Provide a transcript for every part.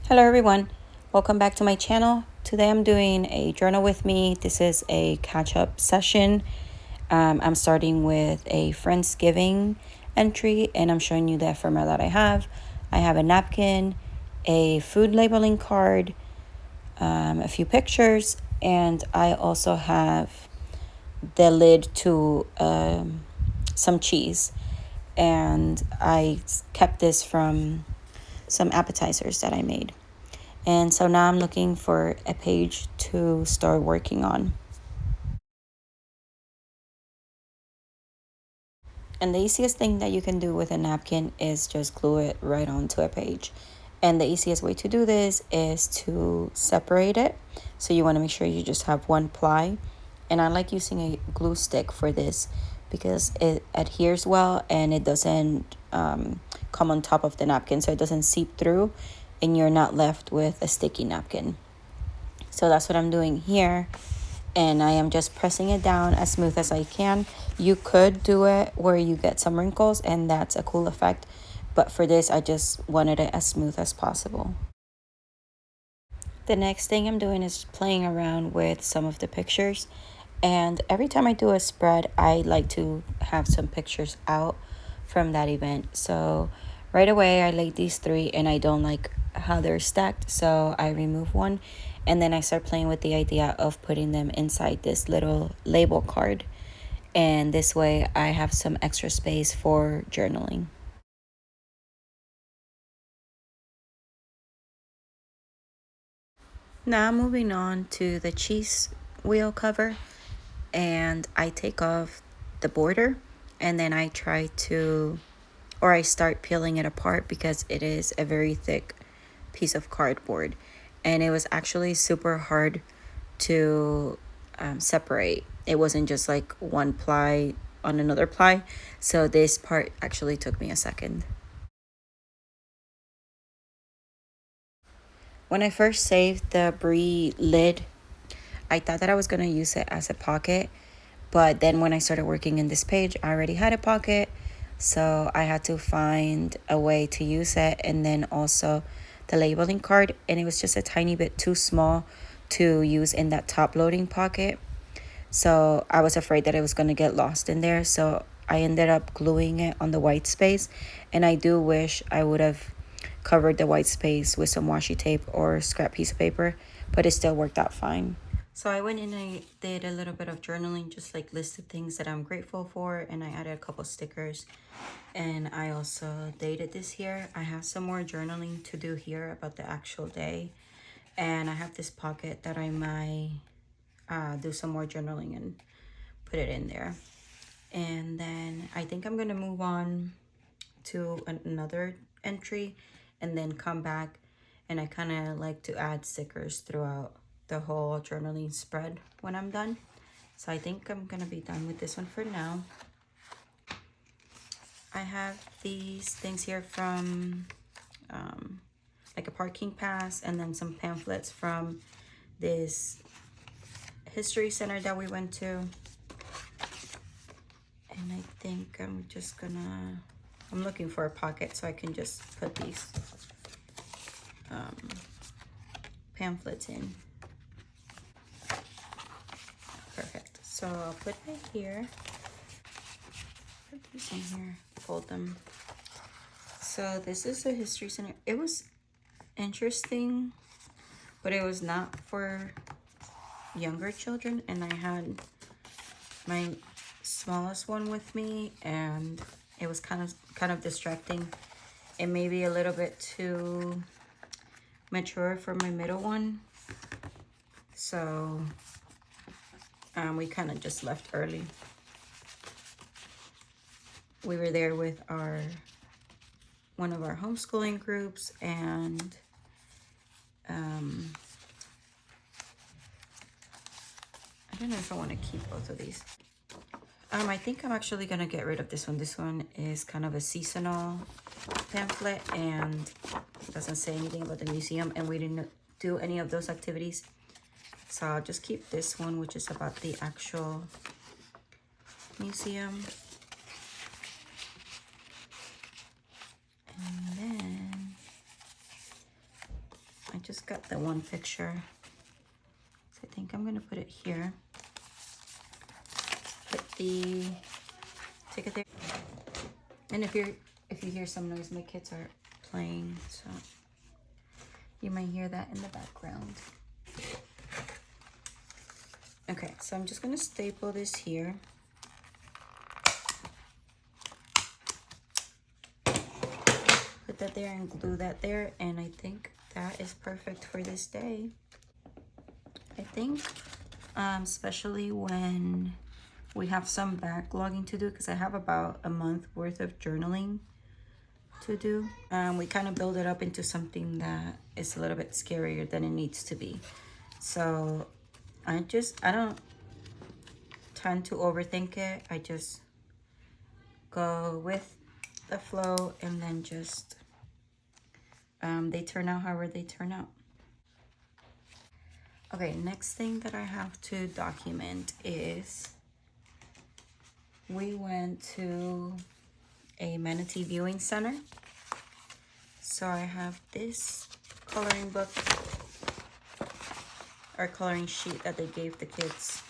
Hello everyone, welcome back to my channel. Today I'm doing a journal with me. This is a catch-up session. I'm starting with a Friendsgiving entry and I'm showing you the ephemera that I have. I have a napkin, a food labeling card, a few pictures, and I also have the lid to some cheese. And I kept this from some appetizers that I made. And so now I'm looking for a page to start working on. And the easiest thing that you can do with a napkin is just glue it right onto a page. And the easiest way to do this is to separate it. So you want to make sure you just have one ply. And I like using a glue stick for this because it adheres well and it doesn't come on top of the napkin, so it doesn't seep through and you're not left with a sticky napkin. So that's what I'm doing here. And I am just pressing it down as smooth as I can. You could do it where you get some wrinkles and that's a cool effect. But for this, I just wanted it as smooth as possible. The next thing I'm doing is playing around with some of the pictures. And every time I do a spread, I like to have some pictures out from that event. So right away, I laid these three and I don't like how they're stacked. So I remove one and then I start playing with the idea of putting them inside this little label card. And this way I have some extra space for journaling. Now moving on to the cheese wheel cover, and I take off the border and then I start peeling it apart because it is a very thick piece of cardboard and it was actually super hard to separate. It wasn't just like one ply on another ply, so this part actually took me a second. When I first saved the Brie lid, I thought that I was going to use it as a pocket, but then when I started working in this page, I already had a pocket, so I had to find a way to use it. And then also the labeling card, and it was just a tiny bit too small to use in that top loading pocket, so I was afraid that it was going to get lost in there, so I ended up gluing it on the white space. And I do wish I would have covered the white space with some washi tape or scrap piece of paper, but it still worked out fine. So I went in and I did a little bit of journaling, just like listed things that I'm grateful for, and I added a couple stickers. And I also dated this here. I have some more journaling to do here about the actual day. And I have this pocket that I might do some more journaling and put it in there. And then I think I'm going to move on to another entry and then come back. And I kind of like to add stickers throughout the whole journaling spread when I'm done. So I think I'm gonna be done with this one for now. I have these things here from like a parking pass and then some pamphlets from this history center that we went to. And I think I'm looking for a pocket so I can just put these pamphlets in. Perfect. So I'll put it here. Put these in here. Fold them. So this is the history center. It was interesting, but it was not for younger children. And I had my smallest one with me, and it was kind of distracting. It may be a little bit too mature for my middle one, so we kind of just left early. We were there with one of our homeschooling groups, and I don't know if I want to keep both of these. I think I'm actually gonna get rid of this one. This one is kind of a seasonal pamphlet and doesn't say anything about the museum, and we didn't do any of those activities. So I'll just keep this one, which is about the actual museum. And then just got the one picture. So I think I'm gonna put it here. Put the ticket there. And if you hear some noise, my kids are playing, so you might hear that in the background. Okay, so I'm just gonna staple this here. Put that there and glue that there, and I think that is perfect for this day. I think, especially when we have some backlogging to do, because I have about a month worth of journaling to do. We kind of build it up into something that is a little bit scarier than it needs to be. So I don't tend to overthink it. I just go with the flow, and then just they turn out however they turn out. Okay, next thing that I have to document is we went to a manatee viewing center. So I have this coloring book or coloring sheet that they gave the kids,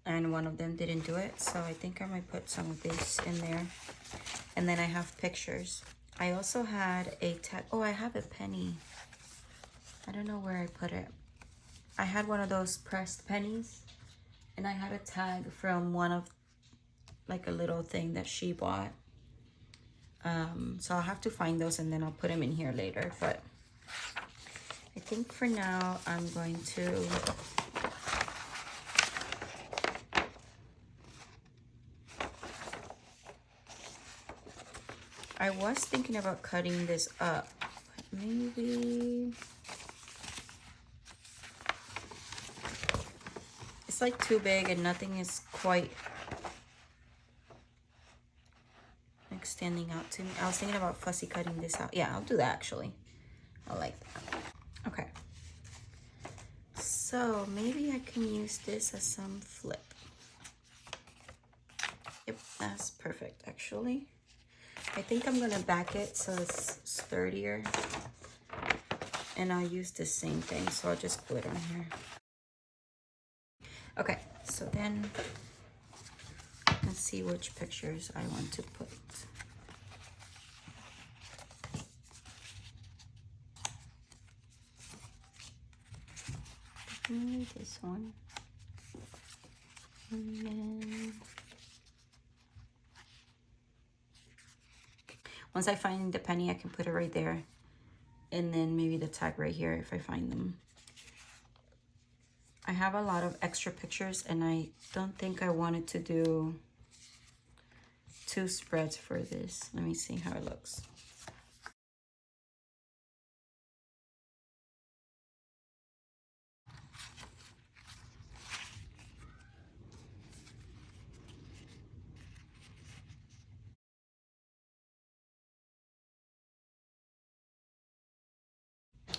and one of them didn't do it, so I think I might put some of this in there. And then I have pictures. I also had a tag. Oh, I have a penny. I don't know where I put it. I had one of those pressed pennies, and I had a tag from one of, like, a little thing that she bought. So I'll have to find those, and then I'll put them in here later. But I think for now I'm going to I was thinking about cutting this up, but maybe it's like too big and nothing is quite like standing out to me. I was thinking about fussy cutting this out. Yeah, I'll do that actually. I like that. Okay. So maybe I can use this as some flip. Yep, that's perfect actually. I think I'm gonna back it so it's sturdier, and I'll use the same thing, so I'll just glue it on here. Okay, so then let's see which pictures I want to put. Definitely this one. And then once I find the penny, I can put it right there. And then maybe the tag right here if I find them. I have a lot of extra pictures, and I don't think I wanted to do 2 spreads for this. Let me see how it looks.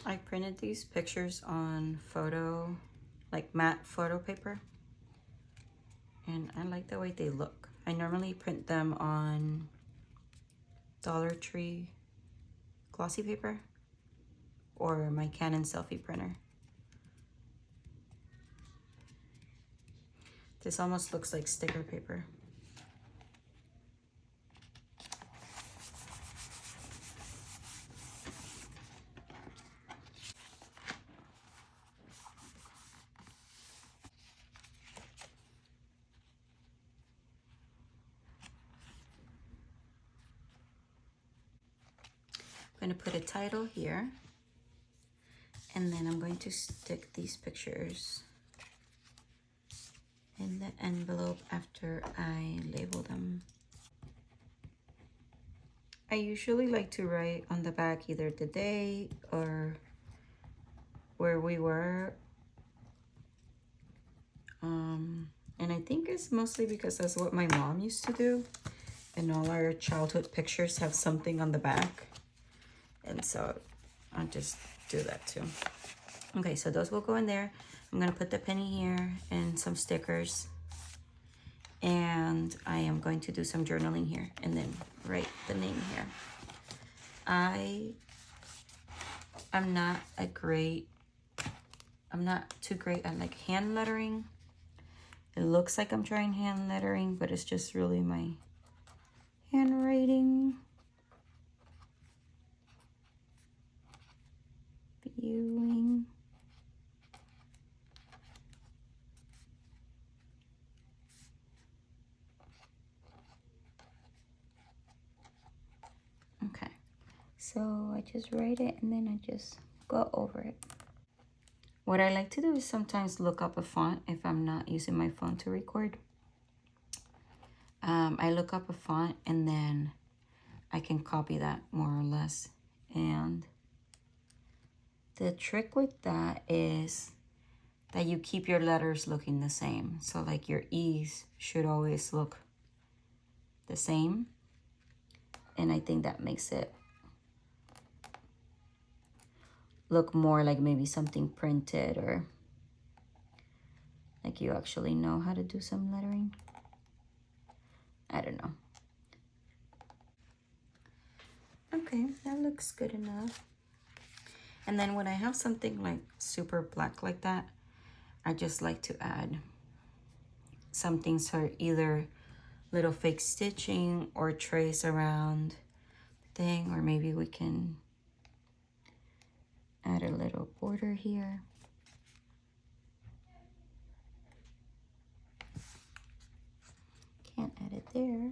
I printed these pictures on photo, like matte photo paper, and I like the way they look. I normally print them on Dollar Tree glossy paper or my Canon selfie printer. This almost looks like sticker paper. I'm going to put a title here, and then I'm going to stick these pictures in the envelope after I label them. I usually like to write on the back either the date or where we were. And I think it's mostly because that's what my mom used to do. And all our childhood pictures have something on the back. And so I'll just do that too. Okay, so those will go in there. I'm gonna put the penny here and some stickers. And I am going to do some journaling here and then write the name here. I I'm not too great at like hand lettering. It looks like I'm trying hand lettering, but it's just really my handwriting. Viewing. Okay, so I just write it and then I just go over it. What I like to do is sometimes look up a font if I'm not using my phone to record. I look up a font and then I can copy that more or less. And the trick with that is that you keep your letters looking the same. So like your E's should always look the same. And I think that makes it look more like maybe something printed or like you actually know how to do some lettering. I don't know. Okay, that looks good enough. And then when I have something like super black like that, I just like to add something sort of either little fake stitching or trace around the thing, or maybe we can add a little border here. Can't add it there.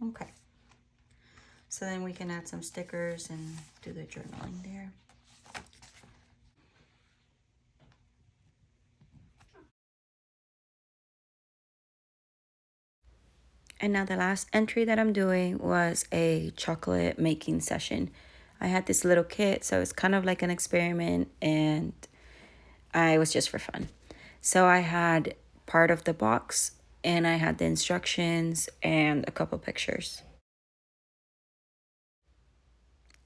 Okay. So then we can add some stickers and do the journaling there. And now the last entry that I'm doing was a chocolate making session. I had this little kit, so it's kind of like an experiment, and it was just for fun. So I had part of the box, and I had the instructions and a couple pictures.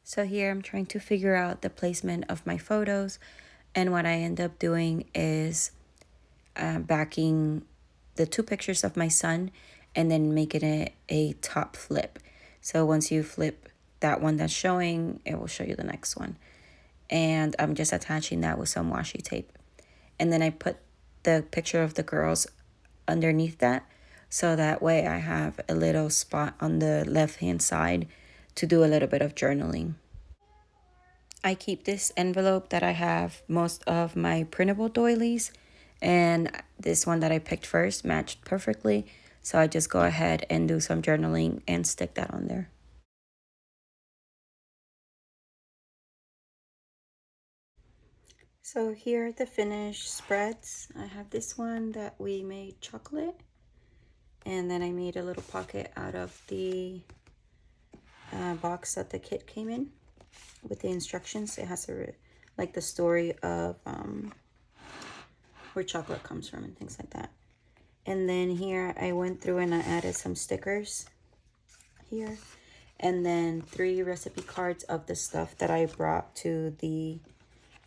So here I'm trying to figure out the placement of my photos, and what I end up doing is backing the two pictures of my son and then making it a top flip. So once you flip that one that's showing, it will show you the next one. And I'm just attaching that with some washi tape. And then I put the picture of the girls underneath that, so that way I have a little spot on the left hand side to do a little bit of journaling. I keep this envelope that I have most of my printable doilies, and this one that I picked first matched perfectly, so I just go ahead and do some journaling and stick that on there. So here are the finished spreads. I have this one that we made chocolate, and then I made a little pocket out of the box that the kit came in with the instructions. It has like the story of where chocolate comes from and things like that. And then here I went through and I added some stickers here, and then 3 recipe cards of the stuff that I brought to the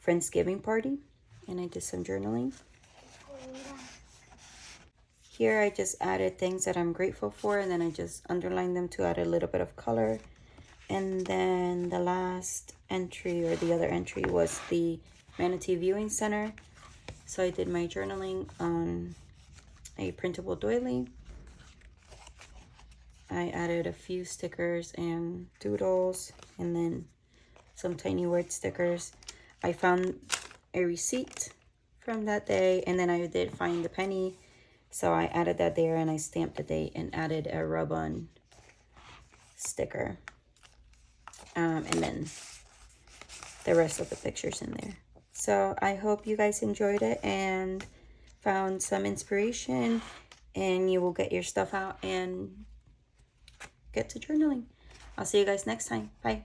Friendsgiving party, and I did some journaling. Here I just added things that I'm grateful for, and then I just underlined them to add a little bit of color. And then the last entry, or the other entry, was the Manatee Viewing Center. So I did my journaling on a printable doily. I added a few stickers and doodles, and then some tiny word stickers. I found a receipt from that day, and then I did find the penny, so I added that there, and I stamped the date and added a rub-on sticker, and then the rest of the pictures in there. So I hope you guys enjoyed it and found some inspiration, and you will get your stuff out and get to journaling. I'll see you guys next time. Bye.